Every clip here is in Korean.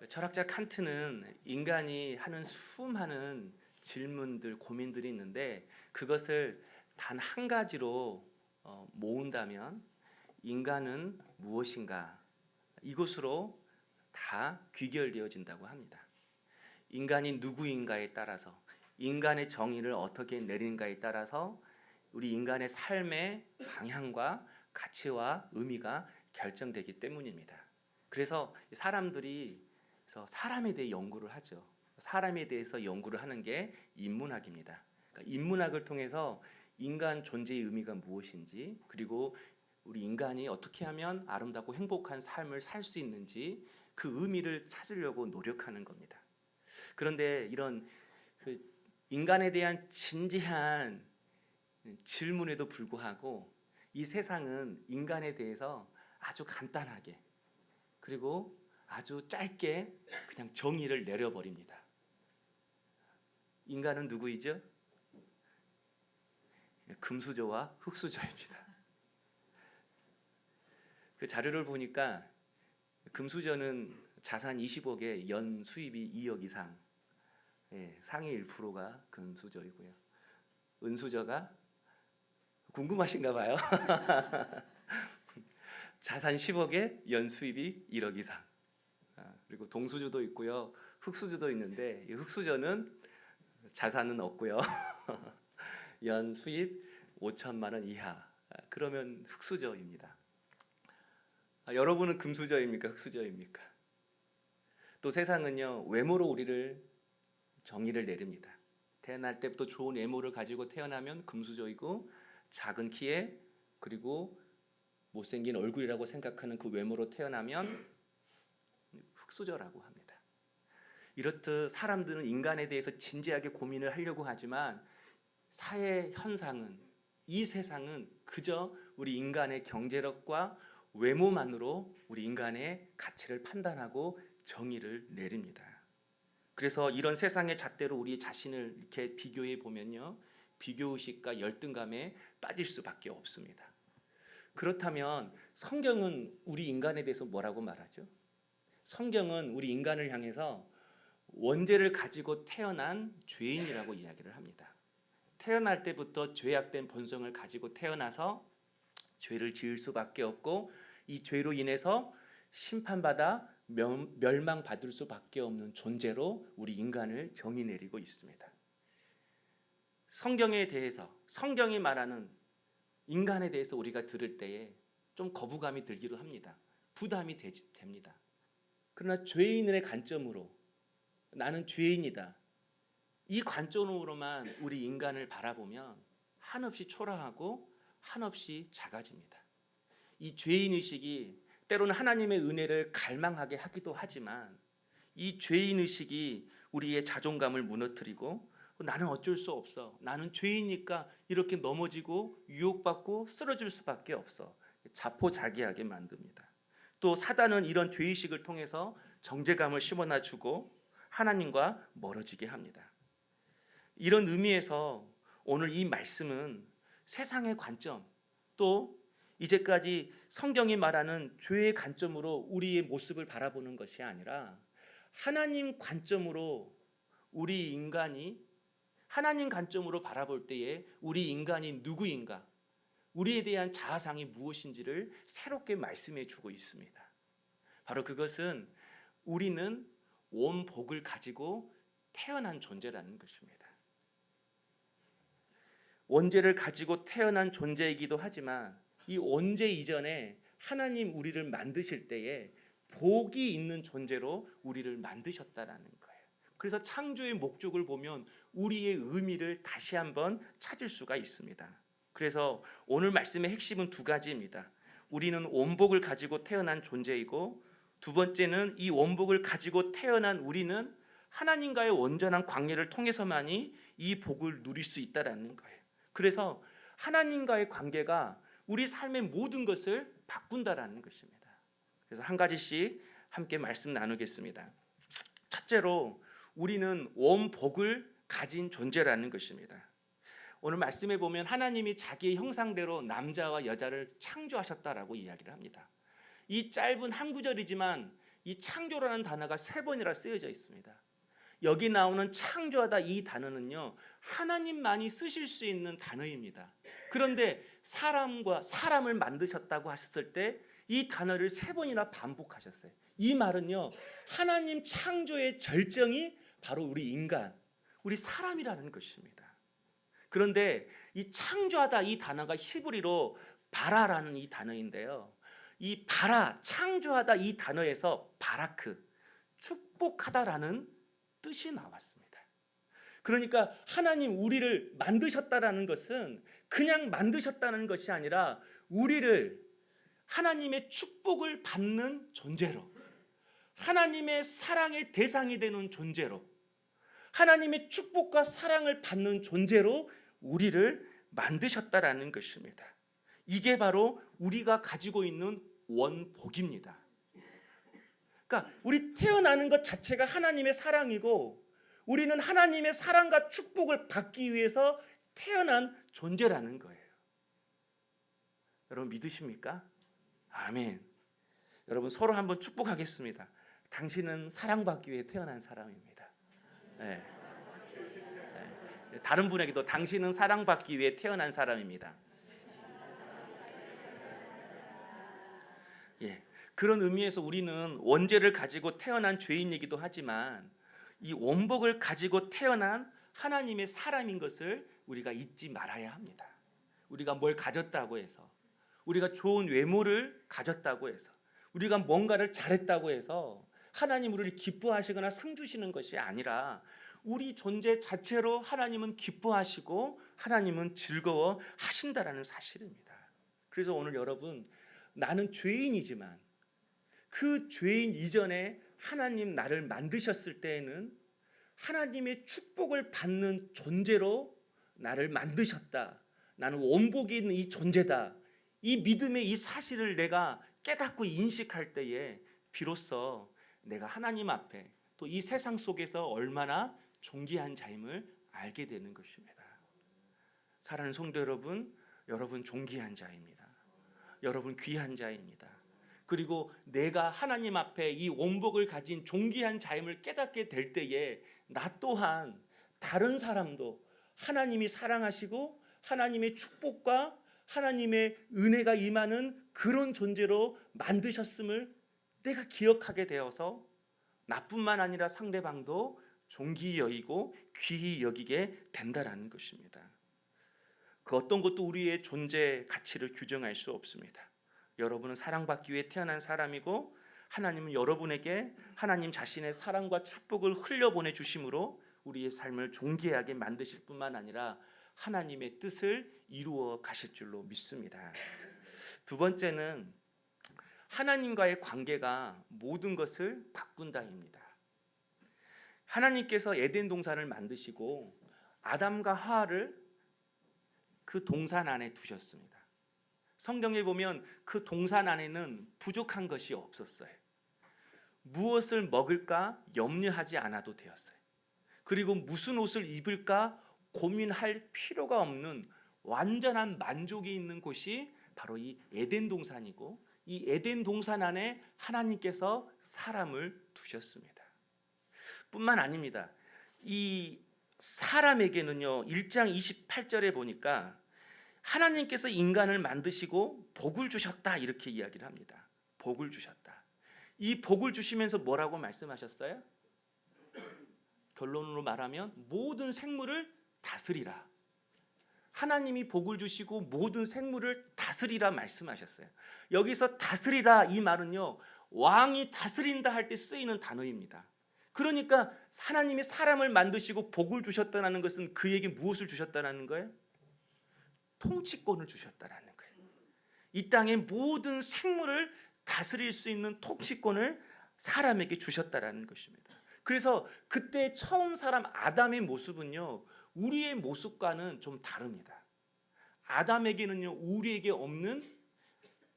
철학자 칸트는 인간이 하는 수많은 질문들, 고민들이 있는데 그것을 단 한 가지로 모은다면 인간은 무엇인가? 이것으로 다 귀결되어진다고 합니다. 인간이 누구인가에 따라서, 인간의 정의를 어떻게 내리는가에 따라서 우리 인간의 삶의 방향과 가치와 의미가 결정되기 때문입니다. 그래서 사람들이 사람에 대해 연구를 하죠. 사람에 대해서 연구를 하는 게 인문학입니다. 그러니까 인문학을 통해서 인간 존재의 의미가 무엇인지, 그리고 우리 인간이 어떻게 하면 아름답고 행복한 삶을 살 수 있는지 그 의미를 찾으려고 노력하는 겁니다. 그런데 이런 인간에 대한 진지한 질문에도 불구하고 이 세상은 인간에 대해서 아주 간단하게, 그리고 아주 짧게 그냥 정의를 내려버립니다. 인간은 누구이죠? 금수저와 흙수저입니다. 그 자료를 보니까 금수저는 자산 20억에 연 수입이 2억 이상, 상위 1%가 금수저이고요. 은수저가 궁금하신가 봐요. 자산 10억에 연 수입이 1억 이상. 그리고 동수저도 있고요. 흙수저도 있는데 이 흙수저는 자산은 없고요. 연 수입 5천만 원 이하. 그러면 흙수저입니다. 여러분은 금수저입니까? 흙수저입니까? 또 세상은요, 외모로 우리를 정의를 내립니다. 태어날 때부터 좋은 외모를 가지고 태어나면 금수저이고, 작은 키에 그리고 못생긴 얼굴이라고 생각하는 그 외모로 태어나면 흙수저라고 합니다. 이렇듯 사람들은 인간에 대해서 진지하게 고민을 하려고 하지만 사회 현상은, 이 세상은 그저 우리 인간의 경제력과 외모만으로 우리 인간의 가치를 판단하고 정의를 내립니다. 그래서 이런 세상의 잣대로 우리 자신을 이렇게 비교해 보면요, 비교의식과 열등감에 빠질 수밖에 없습니다. 그렇다면 성경은 우리 인간에 대해서 뭐라고 말하죠? 성경은 우리 인간을 향해서 원죄를 가지고 태어난 죄인이라고 이야기를 합니다. 태어날 때부터 죄악된 본성을 가지고 태어나서 죄를 지을 수밖에 없고, 이 죄로 인해서 심판받아 멸망받을 수밖에 없는 존재로 우리 인간을 정의 내리고 있습니다. 성경에 대해서, 성경이 말하는 인간에 대해서 우리가 들을 때에 좀 거부감이 들기도 합니다. 부담이 됩니다. 그러나 죄인의 관점으로, 나는 죄인이다, 이 관점으로만 우리 인간을 바라보면 한없이 초라하고 한없이 작아집니다. 이 죄인의식이 때로는 하나님의 은혜를 갈망하게 하기도 하지만, 이 죄인의식이 우리의 자존감을 무너뜨리고, 나는 어쩔 수 없어, 나는 죄이니까 이렇게 넘어지고 유혹받고 쓰러질 수밖에 없어, 자포자기하게 만듭니다. 또 사단은 이런 죄의식을 통해서 정죄감을 심어놔주고 하나님과 멀어지게 합니다. 이런 의미에서 오늘 이 말씀은 세상의 관점, 또 이제까지 성경이 말하는 죄의 관점으로 우리의 모습을 바라보는 것이 아니라 하나님 관점으로 우리 인간이, 하나님 관점으로 바라볼 때에 우리 인간이 누구인가, 우리에 대한 자아상이 무엇인지를 새롭게 말씀해 주고 있습니다. 바로 그것은 우리는 온 복을 가지고 태어난 존재라는 것입니다. 원죄를 가지고 태어난 존재이기도 하지만 이 원죄 이전에 하나님 우리를 만드실 때에 복이 있는 존재로 우리를 만드셨다라는 거예요. 그래서 창조의 목적을 보면 우리의 의미를 다시 한번 찾을 수가 있습니다. 그래서 오늘 말씀의 핵심은 두 가지입니다. 우리는 원복을 가지고 태어난 존재이고, 두 번째는 이 원복을 가지고 태어난 우리는 하나님과의 온전한 관계를 통해서만이 이 복을 누릴 수 있다라는 거예요. 그래서 하나님과의 관계가 우리 삶의 모든 것을 바꾼다라는 것입니다. 그래서 한 가지씩 함께 말씀 나누겠습니다. 첫째로 우리는 원복을 가진 존재라는 것입니다. 오늘 말씀에 보면 하나님이 자기의 형상대로 남자와 여자를 창조하셨다라고 이야기를 합니다. 이 짧은 한 구절이지만 이 창조라는 단어가 3번이나 쓰여져 있습니다. 여기 나오는 창조하다 이 단어는요, 하나님만이 쓰실 수 있는 단어입니다. 그런데 사람을 만드셨다고 하셨을 때 이 단어를 3번이나 반복하셨어요. 이 말은요, 하나님 창조의 절정이 바로 우리 인간, 우리 사람이라는 것입니다. 그런데 이 창조하다 이 단어가 히브리로 바라라는 이 단어인데요, 이 바라, 창조하다 이 단어에서 바라크, 축복하다라는 뜻이 나왔습니다. 그러니까 하나님 우리를 만드셨다라는 것은 그냥 만드셨다는 것이 아니라 우리를 하나님의 축복을 받는 존재로, 하나님의 사랑의 대상이 되는 존재로, 하나님의 축복과 사랑을 받는 존재로 우리를 만드셨다라는 것입니다. 이게 바로 우리가 가지고 있는 원복입니다. 그러니까 우리 태어나는 것 자체가 하나님의 사랑이고, 우리는 하나님의 사랑과 축복을 받기 위해서 태어난 존재라는 거예요. 여러분 믿으십니까? 아멘. 여러분 서로 한번 축복하겠습니다. 당신은 사랑받기 위해 태어난 사람입니다. 네. 네. 다른 분에게도 당신은 사랑받기 위해 태어난 사람입니다. 예. 그런 의미에서 우리는 원죄를 가지고 태어난 죄인이기도 하지만 이 원복을 가지고 태어난 하나님의 사람인 것을 우리가 잊지 말아야 합니다. 우리가 뭘 가졌다고 해서, 우리가 좋은 외모를 가졌다고 해서, 우리가 뭔가를 잘했다고 해서 하나님 우리를 기뻐하시거나 상 주시는 것이 아니라 우리 존재 자체로 하나님은 기뻐하시고 하나님은 즐거워하신다라는 사실입니다. 그래서 오늘 여러분, 나는 죄인이지만 그 죄인 이전에 하나님 나를 만드셨을 때에는 하나님의 축복을 받는 존재로 나를 만드셨다. 나는 원복이 있는 이 존재다. 이 믿음의 이 사실을 내가 깨닫고 인식할 때에 비로소 내가 하나님 앞에 또 이 세상 속에서 얼마나 존귀한 자임을 알게 되는 것입니다. 사랑하는 성도 여러분, 여러분 존귀한 자입니다. 여러분 귀한 자입니다. 그리고 내가 하나님 앞에 이 원복을 가진 존귀한 자임을 깨닫게 될 때에 나 또한 다른 사람도 하나님이 사랑하시고 하나님의 축복과 하나님의 은혜가 임하는 그런 존재로 만드셨음을 내가 기억하게 되어서 나뿐만 아니라 상대방도 존귀히 여기고 귀히 여기게 된다라는 것입니다. 그 어떤 것도 우리의 존재 가치를 규정할 수 없습니다. 여러분은 사랑받기 위해 태어난 사람이고 하나님은 여러분에게 하나님 자신의 사랑과 축복을 흘려보내 주심으로 우리의 삶을 존귀하게 만드실 뿐만 아니라 하나님의 뜻을 이루어 가실 줄로 믿습니다. 두 번째는 하나님과의 관계가 모든 것을 바꾼다입니다. 하나님께서 에덴 동산을 만드시고 아담과 하와를 그 동산 안에 두셨습니다. 성경에 보면 그 동산 안에는 부족한 것이 없었어요. 무엇을 먹을까 염려하지 않아도 되었어요. 그리고 무슨 옷을 입을까 고민할 필요가 없는 완전한 만족이 있는 곳이 바로 이 에덴 동산이고, 이 에덴 동산 안에 하나님께서 사람을 두셨습니다. 뿐만 아닙니다. 이 사람에게는요, 1장 28절에 보니까 하나님께서 인간을 만드시고 복을 주셨다 이렇게 이야기를 합니다. 복을 주셨다. 이 복을 주시면서 뭐라고 말씀하셨어요? 결론으로 말하면 모든 생물을 다스리라. 하나님이 복을 주시고 모든 생물을 다스리라 말씀하셨어요. 여기서 다스리라 이 말은요, 왕이 다스린다 할 때 쓰이는 단어입니다. 그러니까 하나님이 사람을 만드시고 복을 주셨다는 것은 그에게 무엇을 주셨다는 거예요? 통치권을 주셨다는 거예요. 이 땅의 모든 생물을 다스릴 수 있는 통치권을 사람에게 주셨다는 것입니다. 그래서 그때 처음 사람 아담의 모습은요, 우리의 모습과는 좀 다릅니다. 아담에게는요, 우리에게 없는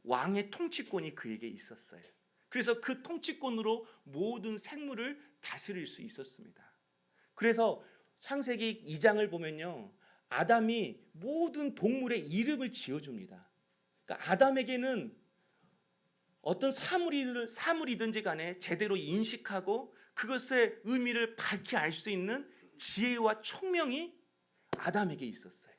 왕의 통치권이 그에게 있었어요. 그래서 그 통치권으로 모든 생물을 다스릴 수 있었습니다. 그래서 창세기 2장을 보면요, 아담이 모든 동물의 이름을 지어줍니다. 그러니까 아담에게는 어떤 사물이든지 간에 제대로 인식하고 그것의 의미를 밝히 알 수 있는 지혜와 총명이 아담에게 있었어요.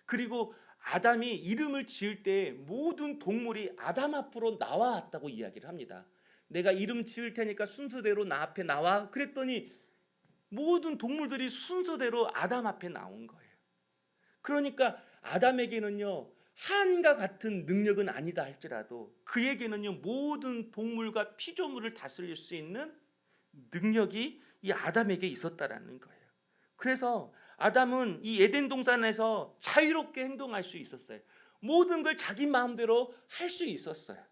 그리고 아담이 이름을 지을 때 모든 동물이 아담 앞으로 나와왔다고 이야기를 합니다. 내가 이름 지을 테니까 순서대로 나 앞에 나와. 그랬더니 모든 동물들이 순서대로 아담 앞에 나온 거예요. 그러니까 아담에게는요, 하나님과 같은 능력은 아니다 할지라도 그에게는요, 모든 동물과 피조물을 다스릴 수 있는 능력이 이 아담에게 있었다라는 거예요. 그래서 아담은 이 에덴 동산에서 자유롭게 행동할 수 있었어요. 모든 걸 자기 마음대로 할 수 있었어요.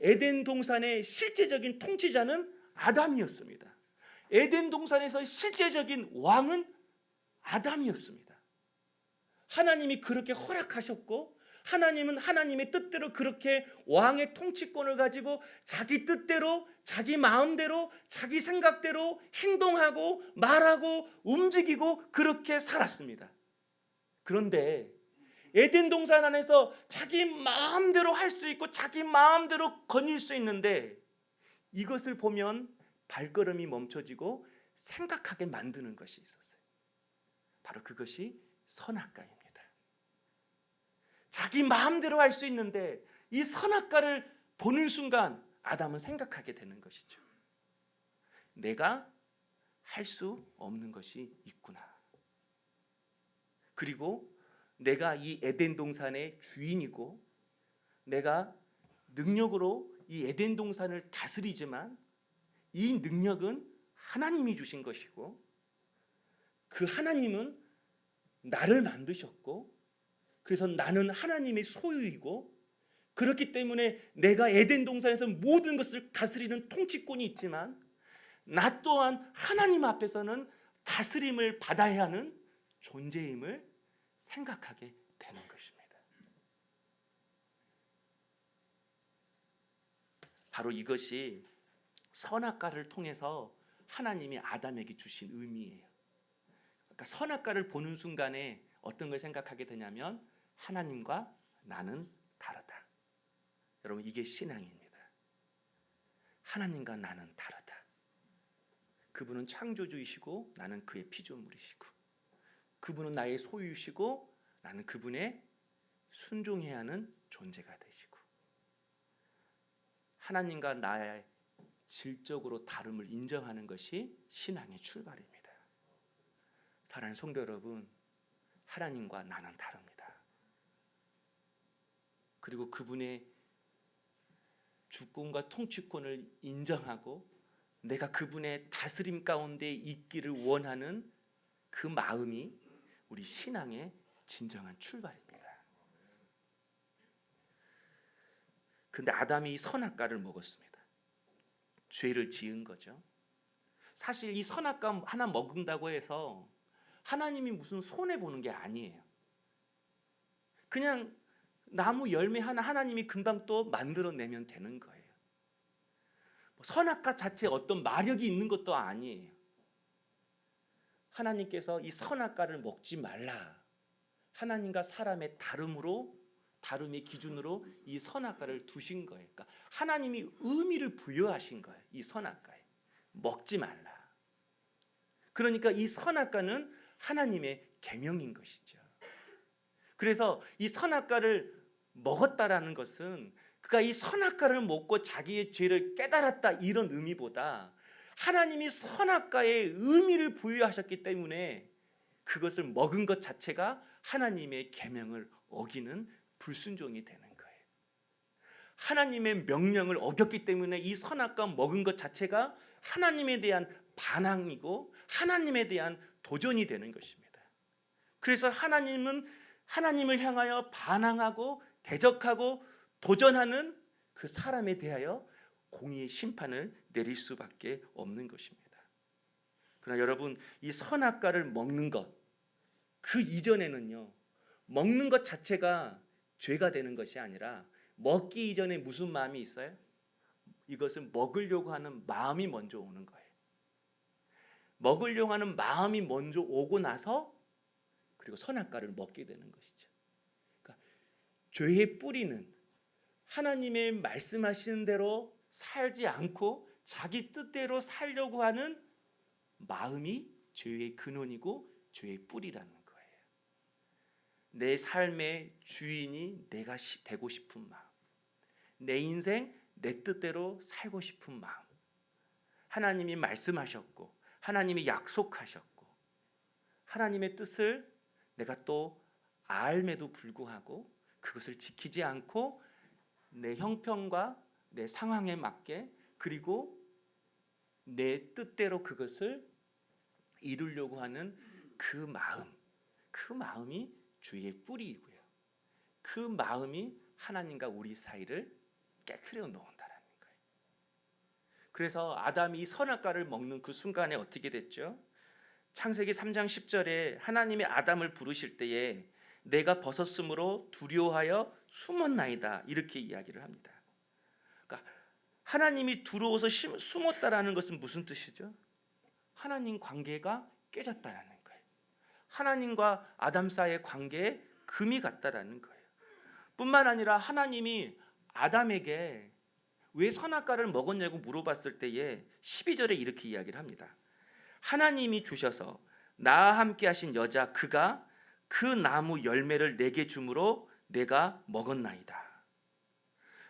에덴 동산의 실제적인 통치자는 아담이었습니다. 에덴 동산에서 실제적인 왕은 아담이었습니다. 하나님이 그렇게 허락하셨고 하나님은 하나님의 뜻대로 그렇게 왕의 통치권을 가지고 자기 뜻대로 자기 마음대로 자기 생각대로 행동하고 말하고 움직이고 그렇게 살았습니다. 그런데 에덴 동산 안에서 자기 마음대로 할 수 있고 자기 마음대로 거닐 수 있는데 이것을 보면 발걸음이 멈춰지고 생각하게 만드는 것이 있었어요. 바로 그것이 선악과입니다. 자기 마음대로 할 수 있는데 이 선악과를 보는 순간 아담은 생각하게 되는 것이죠. 내가 할 수 없는 것이 있구나. 그리고 내가 이 에덴 동산의 주인이고 내가 능력으로 이 에덴 동산을 다스리지만 이 능력은 하나님이 주신 것이고 그 하나님은 나를 만드셨고 그래서 나는 하나님의 소유이고 그렇기 때문에 내가 에덴 동산에서 모든 것을 다스리는 통치권이 있지만 나 또한 하나님 앞에서는 다스림을 받아야 하는 존재임을 생각하게 되는 것입니다. 바로 이것이 선악과를 통해서 하나님이 아담에게 주신 의미예요. 그러니까 선악과를 보는 순간에 어떤 걸 생각하게 되냐면 하나님과 나는 다르다. 여러분 이게 신앙입니다. 하나님과 나는 다르다. 그분은 창조주이시고 나는 그의 피조물이시고 그분은 나의 소유이시고 나는 그분의 순종해야 하는 존재가 되시고 하나님과 나의 질적으로 다름을 인정하는 것이 신앙의 출발입니다. 사랑하는 성도 여러분, 하나님과 나는 다릅니다. 그리고 그분의 주권과 통치권을 인정하고 내가 그분의 다스림 가운데 있기를 원하는 그 마음이 우리 신앙의 진정한 출발입니다. 그런데 아담이 이 선악과를 먹었습니다. 죄를 지은 거죠. 사실 이 선악과 하나 먹는다고 해서 하나님이 무슨 손해보는 게 아니에요. 그냥 나무 열매 하나 하나님이 금방 또 만들어내면 되는 거예요. 선악과 자체에 어떤 마력이 있는 것도 아니에요. 하나님께서 이 선악과를 먹지 말라. 하나님과 사람의 다름의 기준으로 이 선악과를 두신 거예요. 그러니까 하나님이 의미를 부여하신 거예요. 이 선악과에 먹지 말라. 그러니까 이 선악과는 하나님의 계명인 것이죠. 그래서 이 선악과를 먹었다라는 것은 그가 이 선악과를 먹고 자기의 죄를 깨달았다 이런 의미보다 하나님이 선악과에 의미를 부여하셨기 때문에 그것을 먹은 것 자체가 하나님의 계명을 어기는 불순종이 되는 거예요. 하나님의 명령을 어겼기 때문에 이 선악과 먹은 것 자체가 하나님에 대한 반항이고 하나님에 대한 도전이 되는 것입니다. 그래서 하나님은 하나님을 향하여 반항하고 대적하고 도전하는 그 사람에 대하여 공의의 심판을 내릴 수밖에 없는 것입니다. 그러나 여러분 이 선악과를 먹는 것 그 이전에는요 먹는 것 자체가 죄가 되는 것이 아니라 먹기 이전에 무슨 마음이 있어요? 이것을 먹으려고 하는 마음이 먼저 오는 거예요. 먹으려고 하는 마음이 먼저 오고 나서 그리고 선악과를 먹게 되는 것이죠. 그러니까 죄의 뿌리는 하나님의 말씀하시는 대로 살지 않고 자기 뜻대로 살려고 하는 마음이 죄의 근원이고 죄의 뿌리라는 거예요. 내 삶의 주인이 내가 되고 싶은 마음, 내 인생 내 뜻대로 살고 싶은 마음, 하나님이 말씀하셨고 하나님이 약속하셨고 하나님의 뜻을 내가 또 알매도 불구하고 그것을 지키지 않고 내 형편과 내 상황에 맞게 그리고 내 뜻대로 그것을 이루려고 하는 그 마음이 죄의 뿌리이고요. 그 마음이 하나님과 우리 사이를 깨트려 놓는다라는 거예요. 그래서 아담이 선악과를 먹는 그 순간에 어떻게 됐죠? 창세기 3장 10절에 하나님이 아담을 부르실 때에 내가 벗었으므로 두려워하여 숨었나이다 이렇게 이야기를 합니다. 그러니까 하나님이 두려워서 숨었다라는 것은 무슨 뜻이죠? 하나님 관계가 깨졌다라는 거예요. 하나님과 아담 사이의 관계에 금이 갔다라는 거예요. 뿐만 아니라 하나님이 아담에게 왜 선악과를 먹었냐고 물어봤을 때에 12절에 이렇게 이야기를 합니다. 하나님이 주셔서 나와 함께 하신 여자 그가 그 나무 열매를 내게 주므로 내가 먹었나이다.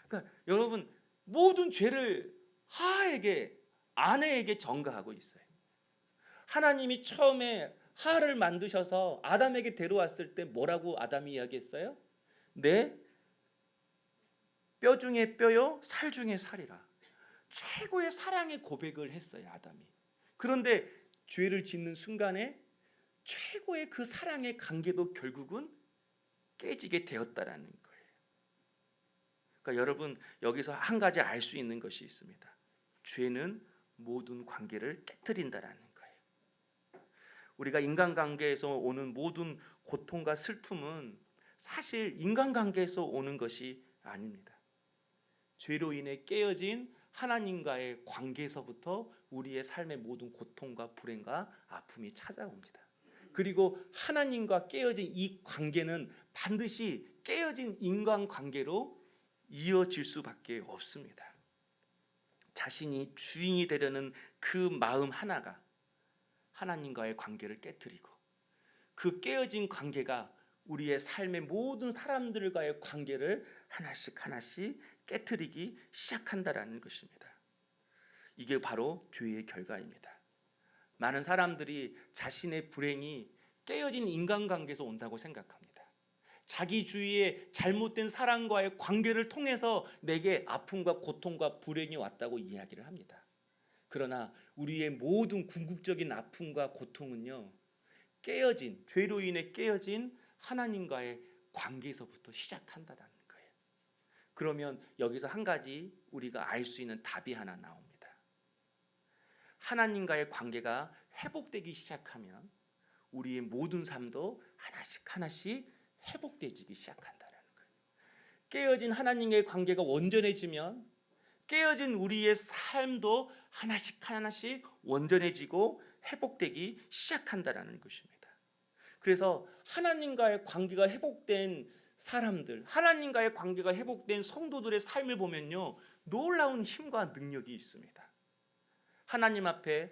그러니까 여러분 모든 죄를 하에게 아내에게 전가하고 있어요. 하나님이 처음에 하를 만드셔서 아담에게 데려왔을 때 뭐라고 아담이 이야기했어요? 내 뼈 중에 뼈요 살 중에 살이라. 최고의 사랑의 고백을 했어요 아담이. 그런데 죄를 짓는 순간에 최고의 그 사랑의 관계도 결국은 깨지게 되었다라는 거예요. 그러니까 여러분 여기서 한 가지 알 수 있는 것이 있습니다. 죄는 모든 관계를 깨트린다라는 거예요. 우리가 인간관계에서 오는 모든 고통과 슬픔은 사실 인간관계에서 오는 것이 아닙니다. 죄로 인해 깨어진 하나님과의 관계에서부터 우리의 삶의 모든 고통과 불행과 아픔이 찾아옵니다. 그리고 하나님과 깨어진 이 관계는 반드시 깨어진 인간관계로 이어질 수밖에 없습니다. 자신이 주인이 되려는 그 마음 하나가 하나님과의 관계를 깨트리고 그 깨어진 관계가 우리의 삶의 모든 사람들과의 관계를 하나씩 깨트리기 시작한다라는 것입니다. 이게 바로 죄의 결과입니다. 많은 사람들이 자신의 불행이 깨어진 인간관계에서 온다고 생각합니다. 자기 주위에 잘못된 사람과의 관계를 통해서 내게 아픔과 고통과 불행이 왔다고 이야기를 합니다. 그러나 우리의 모든 궁극적인 아픔과 고통은요, 깨어진 죄로 인해 깨어진 하나님과의 관계에서부터 시작한다는 거예요. 그러면 여기서 한 가지 우리가 알 수 있는 답이 하나 나옵니다. 하나님과의 관계가 회복되기 시작하면 우리의 모든 삶도 하나씩 회복되기 시작한다는 거예요. 깨어진 하나님과의 관계가 온전해지면 깨어진 우리의 삶도 하나씩 온전해지고 회복되기 시작한다는 것입니다. 그래서 하나님과의 관계가 회복된 사람들, 하나님과의 관계가 회복된 성도들의 삶을 보면요, 놀라운 힘과 능력이 있습니다. 하나님 앞에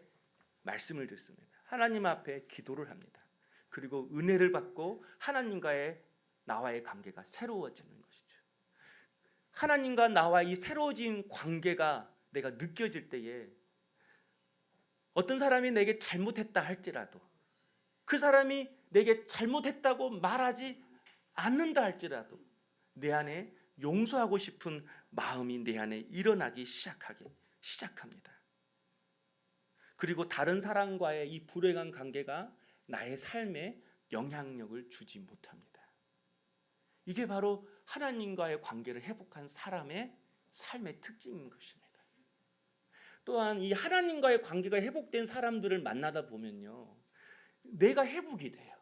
말씀을 듣습니다. 하나님 앞에 기도를 합니다. 그리고 은혜를 받고 하나님과의 나와의 관계가 새로워지는 것이죠. 하나님과 나와 이 새로워진 관계가 내가 느껴질 때에 어떤 사람이 내게 잘못했다 할지라도 그 사람이 내게 잘못했다고 말하지 않는다 할지라도 내 안에 용서하고 싶은 마음이 내 안에 일어나기 시작합니다. 그리고 다른 사람과의 이 불행한 관계가 나의 삶에 영향력을 주지 못합니다. 이게 바로 하나님과의 관계를 회복한 사람의 삶의 특징인 것입니다. 또한 이 하나님과의 관계가 회복된 사람들을 만나다 보면요, 내가 회복이 돼요.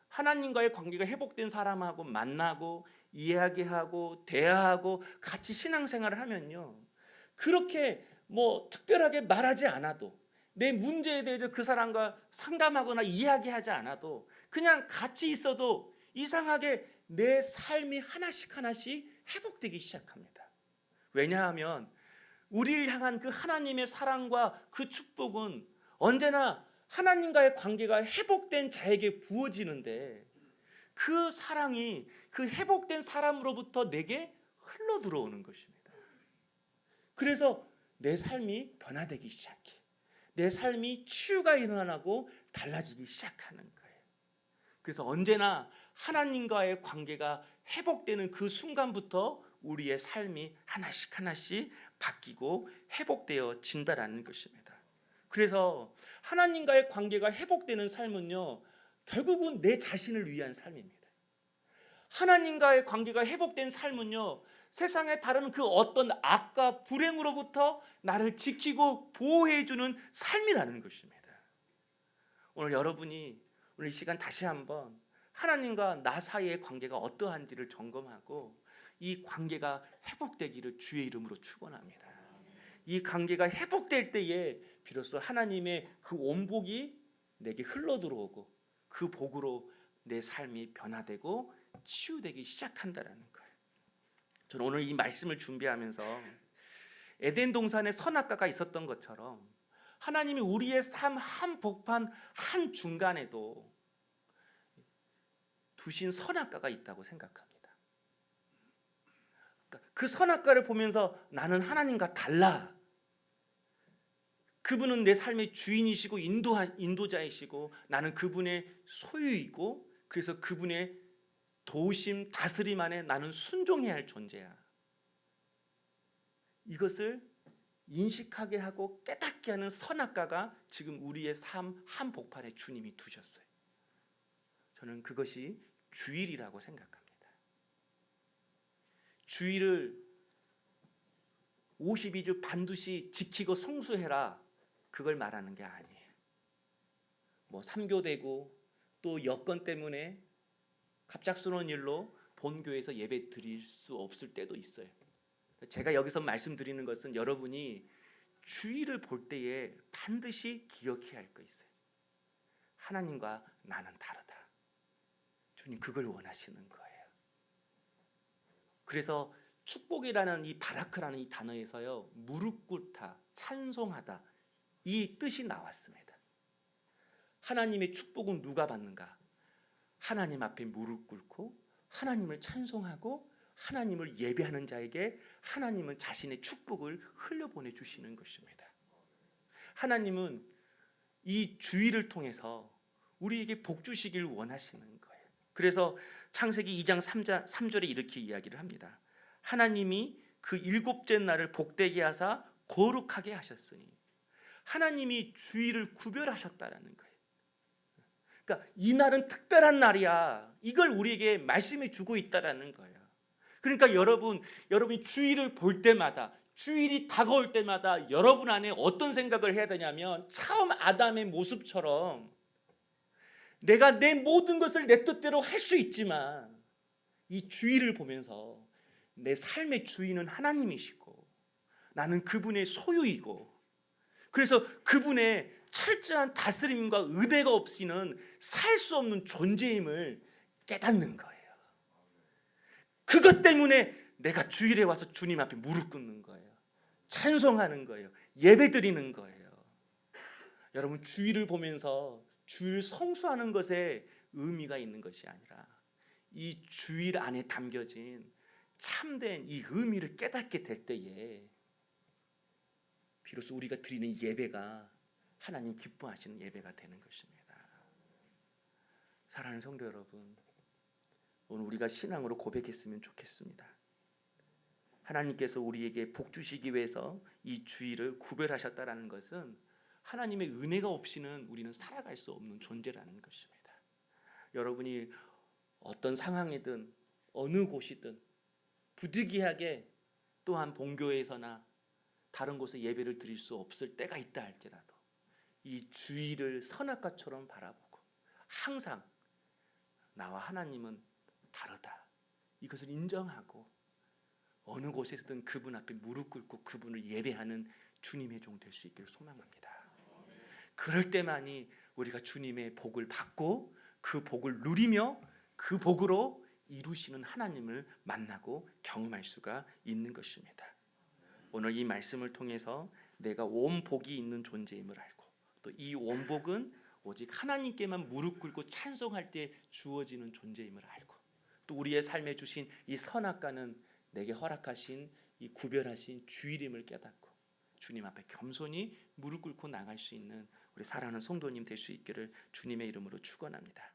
하나님과의 관계가 회복된 사람하고 만나고 이야기하고 대화하고 같이 신앙생활을 하면요, 그렇게 특별하게 말하지 않아도 내 문제에 대해서 그 사람과 상담하거나 이야기하지 않아도 그냥 같이 있어도 이상하게 내 삶이 하나씩 하나씩 회복되기 시작합니다. 왜냐하면 우리를 향한 그 하나님의 사랑과 그 축복은 언제나 하나님과의 관계가 회복된 자에게 부어지는데, 그 사랑이 그 회복된 사람으로부터 내게 흘러 들어오는 것입니다. 그래서 내 삶이 변화되기 시작해. 내 삶이 치유가 일어나고 달라지기 시작하는 거예요. 그래서 언제나 하나님과의 관계가 회복되는 그 순간부터 우리의 삶이 하나씩 하나씩 바뀌고 회복되어진다라는 것입니다. 그래서 하나님과의 관계가 회복되는 삶은요, 결국은 내 자신을 위한 삶입니다. 하나님과의 관계가 회복된 삶은요, 세상의 다른 그 어떤 악과 불행으로부터 나를 지키고 보호해주는 삶이라는 것입니다. 오늘 여러분이 오늘 이 시간 다시 한번 하나님과 나 사이의 관계가 어떠한지를 점검하고 이 관계가 회복되기를 주의 이름으로 축원합니다. 이 관계가 회복될 때에 비로소 하나님의 그 온복이 내게 흘러 들어오고 그 복으로 내 삶이 변화되고 치유되기 시작한다라는 거예요. 저는 오늘 이 말씀을 준비하면서 에덴 동산에 선악과가 있었던 것처럼 하나님이 우리의 삶 한 복판 한 중간에도 두신 선악과가 있다고 생각합니다. 그러니까 그 선악과를 보면서 나는 하나님과 달라. 그분은 내 삶의 주인이시고 인도자이시고 나는 그분의 소유이고, 그래서 그분의 도우심 다스림 안에 나는 순종해야 할 존재야. 이것을 인식하게 하고 깨닫게 하는 선악과가 지금 우리의 삶 한복판에 주님이 두셨어요. 저는 그것이 주일이라고 생각합니다. 주일을 52주 반드시 지키고 성수해라, 그걸 말하는 게 아니에요. 뭐 삼교되고 또 여건 때문에 갑작스러운 일로 본교에서 예배 드릴 수 없을 때도 있어요. 제가 여기서 말씀드리는 것은 여러분이 주일을 볼 때에 반드시 기억해야 할 거 있어요. 하나님과 나는 다르다. 주님 그걸 원하시는 거예요. 그래서 축복이라는 이 바라크라는 이 단어에서요, 무릎 꿇다, 찬송하다, 이 뜻이 나왔습니다. 하나님의 축복은 누가 받는가? 하나님 앞에 무릎 꿇고 하나님을 찬송하고 하나님을 예배하는 자에게 하나님은 자신의 축복을 흘려보내 주시는 것입니다. 하나님은 이 주일을 통해서 우리에게 복 주시길 원하시는 거예요. 그래서 창세기 2장 3절에 이렇게 이야기를 합니다. 하나님이 그 일곱째 날을 복되게 하사 거룩하게 하셨으니, 하나님이 주일을 구별하셨다라는 거예요. 그러니까 이 날은 특별한 날이야. 이걸 우리에게 말씀해 주고 있다라는 거예요. 그러니까 여러분이 주일을 볼 때마다, 주일이 다가올 때마다 여러분 안에 어떤 생각을 해야 되냐면, 처음 아담의 모습처럼 내가 내 모든 것을 내 뜻대로 할 수 있지만 이 주일을 보면서 내 삶의 주인은 하나님이시고 나는 그분의 소유이고, 그래서 그분의 철저한 다스림과 은혜가 없이는 살 수 없는 존재임을 깨닫는 거예요. 그것 때문에 내가 주일에 와서 주님 앞에 무릎 꿇는 거예요. 찬송하는 거예요. 예배드리는 거예요. 여러분, 주일을 보면서 주일 성수하는 것에 의미가 있는 것이 아니라 이 주일 안에 담겨진 참된 이 의미를 깨닫게 될 때에 비로소 우리가 드리는 예배가 하나님 기뻐하시는 예배가 되는 것입니다. 사랑하는 성도 여러분, 오늘 우리가 신앙으로 고백했으면 좋겠습니다. 하나님께서 우리에게 복 주시기 위해서 이 주일을 구별하셨다라는 것은 하나님의 은혜가 없이는 우리는 살아갈 수 없는 존재라는 것입니다. 여러분이 어떤 상황이든 어느 곳이든 부득이하게 또한 본교회에서나 다른 곳에 예배를 드릴 수 없을 때가 있다 할지라도 이 주일을 선악과처럼 바라보고 항상 나와 하나님은 다르다, 이것을 인정하고 어느 곳에서든 그분 앞에 무릎 꿇고 그분을 예배하는 주님의 종 될 수 있기를 소망합니다. 그럴 때만이 우리가 주님의 복을 받고 그 복을 누리며 그 복으로 이루시는 하나님을 만나고 경험할 수가 있는 것입니다. 오늘 이 말씀을 통해서 내가 원복이 있는 존재임을 알고 또 이 원복은 오직 하나님께만 무릎 꿇고 찬송할 때 주어지는 존재임을 알고 또 우리의 삶에 주신 이 선악과는 내게 허락하신 이 구별하신 주일임을 깨닫고 주님 앞에 겸손히 무릎 꿇고 나갈 수 있는 우리 사랑하는 성도님 될 수 있기를 주님의 이름으로 축원합니다.